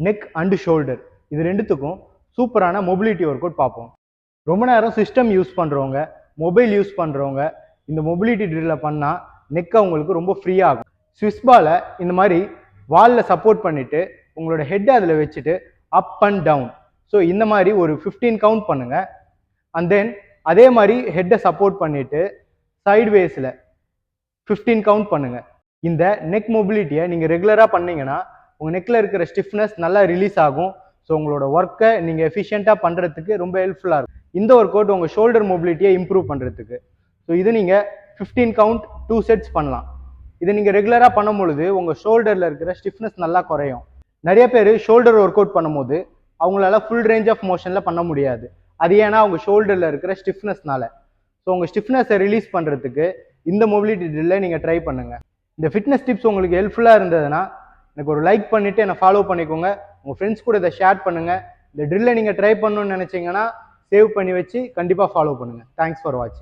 Neck and shoulder இது ரெண்டுத்துக்கும் சூப்பரான மொபிலிட்டி ஒர்க் அவுட் பார்ப்போம். ரொம்ப நேரம் சிஸ்டம் யூஸ் பண்ணுறவங்க, மொபைல் யூஸ் பண்ணுறவங்க இந்த மொபிலிட்டி ட்ரில்லை பண்ணால் நெக் அவங்களுக்கு ரொம்ப ஃப்ரீயாக ஆகும். ஸ்விஸ் பாலை இந்த மாதிரி வாலில் சப்போர்ட் பண்ணிவிட்டு உங்களோட ஹெட்டை அதில் வச்சுட்டு அப் அண்ட் டவுன், ஸோ இந்த மாதிரி ஒரு 15 கவுண்ட் பண்ணுங்கள். அண்ட் தென் அதே மாதிரி ஹெட்டை சப்போர்ட் பண்ணிவிட்டு சைட்வேஸில் 15 கவுண்ட் பண்ணுங்கள். இந்த நெக் மொபிலிட்டியை நீங்கள் ரெகுலராக பண்ணீங்கன்னா உங்கள் நெக்கில் இருக்கிற ஸ்டிஃப்னஸ் நல்லா ரிலீஸ் ஆகும். ஸோ உங்களோட ஒர்க்கை நீங்கள் எஃபிஷியண்ட்டாக பண்ணுறதுக்கு ரொம்ப ஹெல்ப்ஃபுல்லாக இருக்கும். இந்த ஒர்க் அவுட் உங்கள் ஷோல்டர் மொபிலிட்டியை இம்ப்ரூவ் பண்ணுறதுக்கு. ஸோ இது நீங்கள் 15 கவுண்ட் 2 செட்ஸ் பண்ணலாம். இதை நீங்கள் ரெகுலராக பண்ணும் பொழுது உங்கள் ஷோல்டரில் இருக்கிற ஸ்டிஃப்னஸ் நல்லா குறையும். நிறைய பேர் ஷோல்டர் ஒர்க் அவுட் பண்ணும்போது அவங்களால ஃபுல் ரேஞ்ச் ஆஃப் மோஷனில் பண்ண முடியாது. அது ஏன்னா அவங்க ஷோல்டரில் இருக்கிற ஸ்டிஃப்னஸ்னால. ஸோ உங்கள் ஸ்டிஃப்னஸை ரிலீஸ் பண்ணுறதுக்கு இந்த மொபிலிட்டி ட்ரில்லை நீங்கள் ட்ரை பண்ணுங்கள். இந்த ஃபிட்னஸ் டிப்ஸ் உங்களுக்கு ஹெல்ப்ஃபுல்லாக இருந்ததுன்னா எனக்கு ஒரு லைக் பண்ணிவிட்டு என்னை ஃபாலோ பண்ணிக்கோங்க. உங்கள் ஃப்ரெண்ட்ஸ் கூட இதை ஷேர் பண்ணுங்கள். இந்த ட்ரில்லை நீங்கள் ட்ரை பண்ணணும்னு நினச்சிங்கன்னா சேவ் பண்ணி வச்சு கண்டிப்பாக ஃபாலோ பண்ணுங்கள். தேங்க்ஸ் ஃபார் வாட்சிங்.